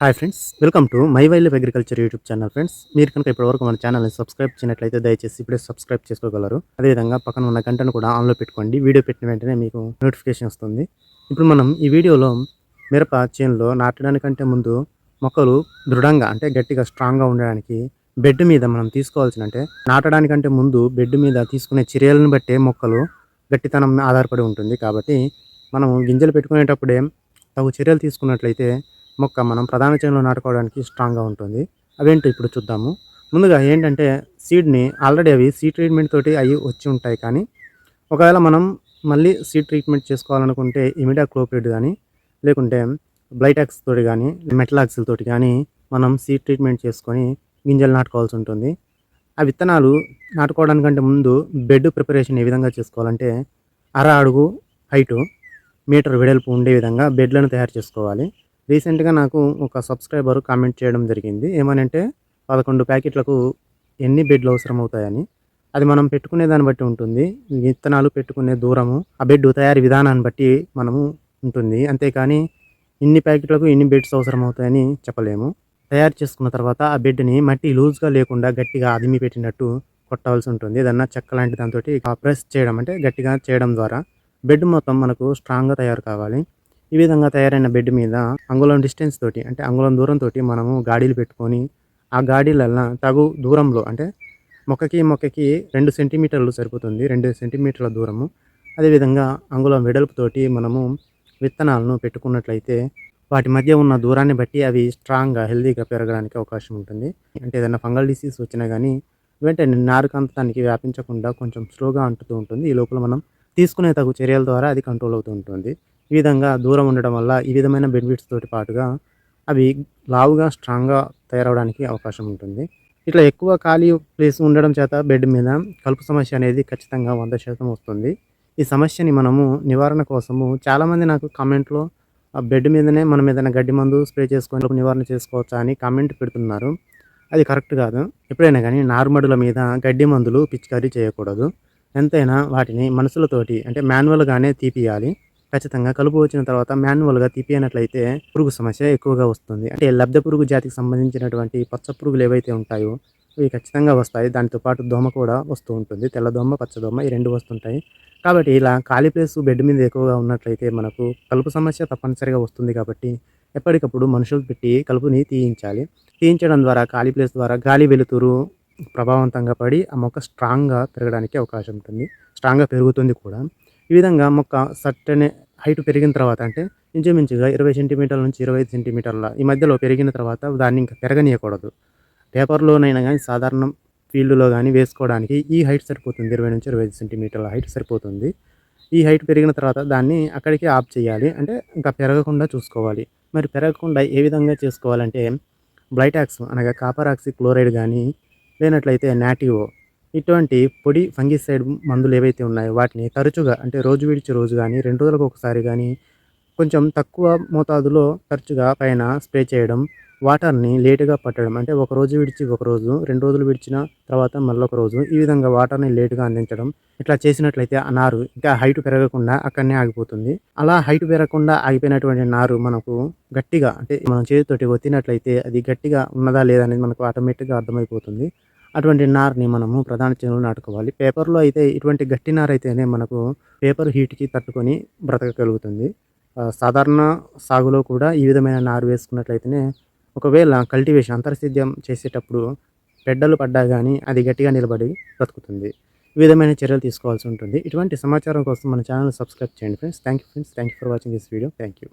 Hi friends, welcome to my wild life agriculture YouTube channel. Friends, మీరు కనుక ఇప్పటివరకు మన ఛానల్ని సబ్స్క్రైబ్ చేయనట్లయితే దయచేసి ఇప్పుడే సబ్స్క్రైబ్ చేసుకోగలరు. అదేవిధంగా పక్కన ఉన్న గంటను కూడా ఆన్లో పెట్టుకోండి. వీడియో పెట్టిన వెంటనే మీకు నోటిఫికేషన్ వస్తుంది. ఇప్పుడు మనం ఈ వీడియోలో మిరప చేనులో నాటడానికంటే ముందు మొక్కలు దృఢంగా అంటే గట్టిగా స్ట్రాంగ్గా ఉండడానికి బెడ్ మీద మనం తీసుకోవాల్సిన అంటే నాటడానికంటే ముందు బెడ్ మీద తీసుకునే చర్యలను బట్టే మొక్కలు గట్టితనం ఆధారపడి ఉంటుంది. కాబట్టి మనం గింజలు పెట్టుకునేటప్పుడే తగు చర్యలు తీసుకున్నట్లయితే మొక్క మనం ప్రధాన చేనులో నాటుకోవడానికి స్ట్రాంగ్‌గా ఉంటుంది. అవేంటో ఇప్పుడు చూద్దాము. ముందుగా ఏంటంటే సీడ్‌ని ఆల్రెడీ అవి సీడ్ ట్రీట్‌మెంట్ తోటి అయ్యి వచ్చి ఉంటాయి. కానీ ఒకవేళ మనం మళ్ళీ సీడ్ ట్రీట్‌మెంట్ చేసుకోవాలనుకుంటే ఇమిడాక్లోప్రిడ్ గానీ, లేకుంటే బ్లైటాక్స్ తోటి గానీ, మెటలాక్సిల్ తోటి గానీ మనం సీడ్ ట్రీట్‌మెంట్ చేసుకొని గింజలు నాటుకోవాల్సి ఉంటుంది. ఆ విత్తనాలు నాటుకోవడానికంటే ముందు బెడ్ ప్రిపరేషన్ ఏ విధంగా చేసుకోవాలంటే అర అడుగు హైటు, మీటర్ వెడల్పు ఉండే విధంగా బెడ్‌లను తయారు చేసుకోవాలి. రీసెంట్‌గా నాకు ఒక సబ్‌స్క్రైబర్ కామెంట్ చేయడం జరిగింది. ఏమనంటే 11 ప్యాకెట్లకు ఎన్ని బెడ్‌లు అవసరమవుతాయని. అది మనం పెట్టుకునే దాన్ని బట్టి ఉంటుంది. విత్తనాలు పెట్టుకునే దూరము, ఆ బెడ్ తయారీ విధానాన్ని బట్టి మనము ఉంటుంది. అంతేకానీ ఇన్ని ప్యాకెట్లకు ఇన్ని బెడ్స్ అవసరమవుతాయని చెప్పలేము. తయారు చేసుకున్న తర్వాత ఆ బెడ్‌ని మట్టి లూజ్‌గా లేకుండా గట్టిగా అదిమి పెట్టినట్టు కొట్టవలసి ఉంటుంది. ఏదన్నా చెక్క లాంటి దాంతోటి ప్రెస్ చేయడం అంటే గట్టిగా చేయడం ద్వారా బెడ్ మొత్తం మనకు స్ట్రాంగ్‌గా తయారు కావాలి. ఈ విధంగా తయారైన బెడ్ మీద అంగుళం డిస్టెన్స్ తోటి అంటే అంగుళం దూరంతోటి మనము గాడీలు పెట్టుకొని, ఆ గాడీలల్ల తగు దూరంలో అంటే మొక్కకి 2 సెంటీమీటర్లు సరిపోతుంది. 2 సెంటీమీటర్ల దూరము. అదేవిధంగా అంగుళం వెడల్పుతోటి మనము విత్తనాలను పెట్టుకున్నట్లయితే వాటి మధ్య ఉన్న దూరాన్ని బట్టి అవి స్ట్రాంగ్‌గా, హెల్తీగా పెరగడానికి అవకాశం ఉంటుంది. అంటే ఏదైనా ఫంగల్ డిసీజ్ వచ్చినా గానీ వెంటనే నారుకంతటానికి వ్యాపించకుండా కొంచెం స్లోగా అంటుతూ ఉంటుంది. ఈ లోపల మనం తీసుకునే తగు చర్యల ద్వారా అది కంట్రోల్ అవుతూ ఉంటుంది. ఈ విధంగా దూరం ఉండడం వల్ల ఈ విధమైన బెనిఫిట్స్ తోటి పాటుగా అవి లావుగా, స్ట్రాంగ్‌గా తయారవ్వడానికి అవకాశం ఉంటుంది. ఇట్లా ఎక్కువ ఖాళీ ప్లేస్ ఉండడం చేత బెడ్ మీద కలుపు సమస్య అనేది ఖచ్చితంగా 100% వస్తుంది. ఈ సమస్యని మనము నివారణ కోసము చాలామంది నాకు కామెంట్‌లో ఆ బెడ్ మీదనే మనం ఏదైనా గడ్డి మందు స్ప్రే చేసుకొని కలుపు నివారణ చేసుకోవచ్చా అని కామెంట్ పెడుతున్నారు. అది కరెక్ట్ కాదు. ఎప్పుడైనా గానీ నారుమడుల మీద గడ్డి మందులు పిచికారీ చేయకూడదు. ఎంతైనా వాటిని మనుషులతోటి అంటే మాన్యువల్‌గానే తీపియాలి. ఖచ్చితంగా కలుపు వచ్చిన తర్వాత మాన్యువల్‌గా తిప్పియనట్లయితే పురుగు సమస్య ఎక్కువగా వస్తుంది. అంటే లద్దె పురుగు జాతికి సంబంధించినటువంటి పచ్చ పురుగులు ఏవైతే ఉంటాయో ఇవి ఖచ్చితంగా వస్తాయి. దానితో పాటు దోమ కూడా వస్తూ ఉంటుంది. తెల్లదోమ, పచ్చదోమ ఈ 2 వస్తుంటాయి. కాబట్టి ఇలా ఖాళీ ప్లేసు బెడ్ మీద ఎక్కువగా ఉన్నట్లయితే మనకు కలుపు సమస్య తప్పనిసరిగా వస్తుంది కాబట్టి ఎప్పటికప్పుడు మనుషులు పెట్టి కలుపుని తీయించాలి. తీయించడం ద్వారా ఖాళీ ప్లేస్ ద్వారా గాలి, వెలుతురు ప్రభావవంతంగా పడి ఆ మొక్క స్ట్రాంగ్‌గా పెరగడానికి అవకాశం ఉంటుంది. స్ట్రాంగ్‌గా పెరుగుతుంది కూడా. ఈ విధంగా మొక్క సర్టెన్ హైట్ పెరిగిన తర్వాత అంటే ఇంచుమించుగా 20 సెంటీమీటర్ల నుంచి 25 సెంటీమీటర్ల ఈ మధ్యలో పెరిగిన తర్వాత దాన్ని ఇంకా పెరగనీయకూడదు. పేపర్‌లోనైనా గానీ సాధారణ ఫీల్డ్‌లో గానీ వేసుకోవడానికి ఈ హైట్ సరిపోతుంది. 20-25 సెంటీమీటర్ల హైట్ సరిపోతుంది. ఈ హైట్ పెరిగిన తర్వాత దాన్ని అక్కడికే ఆఫ్ చేయాలి. అంటే ఇంకా పెరగకుండా చూసుకోవాలి. మరి పెరగకుండా ఏ విధంగా చేసుకోవాలంటే బ్లైటాక్స్ అనగా కాపర్ ఆక్సీ క్లోరైడ్ గానీ, లేనట్లయితే నాటివో ఇటువంటి పొడి ఫంగిసైడ్ మందులు ఏవైతే ఉన్నాయో వాటిని తరచుగా అంటే రోజు విడిచి రోజు గానీ, 2 రోజులకు ఒకసారి గానీ, కొంచెం తక్కువ మోతాదులో తరచుగా పైన స్ప్రే చేయడం. వాటర్‌ని లేట్‌గా పట్టడం. అంటే ఒకరోజు విడిచి ఒకరోజు, 2 రోజులు విడిచిన తర్వాత మళ్ళొక రోజు ఈ విధంగా వాటర్‌ని లేట్‌గా అందించడం. ఇట్లా చేసినట్లయితే ఆ నారు ఇంకా హైట్ పెరగకుండా అక్కడనే ఆగిపోతుంది. అలా హైట్ పెరగకుండా ఆగిపోయినటువంటి నారు మనకు గట్టిగా అంటే మనం చేతితోటి ఒత్తినట్లయితే అది గట్టిగా ఉన్నదా లేదా అనేది మనకు ఆటోమేటిక్‌గా అర్థమైపోతుంది. అటువంటి నారుని మనము ప్రధాన చేనులో నాటుకోవాలి. పేపర్‌లో అయితే ఇటువంటి గట్టి నారైతేనే మనకు పేపర్ హీట్‌కి తట్టుకొని బ్రతకగలుగుతుంది. సాధారణ సాగులో కూడా ఈ విధమైన నారు వేసుకున్నట్లయితేనే ఒకవేళ కల్టివేషన్ అంతర్సేద్యం చేసేటప్పుడు పెడ్డలు పడ్డా గానీ అది గట్టిగా నిలబడి బ్రతుకుతుంది. ఈ విధమైన చర్యలు తీసుకోవాల్సి ఉంటుంది. ఇటువంటి సమాచారం కోసం మన ఛానెల్‌ని సబ్స్క్రైబ్ చేయండి friends. Thank you for watching this video. Thank you.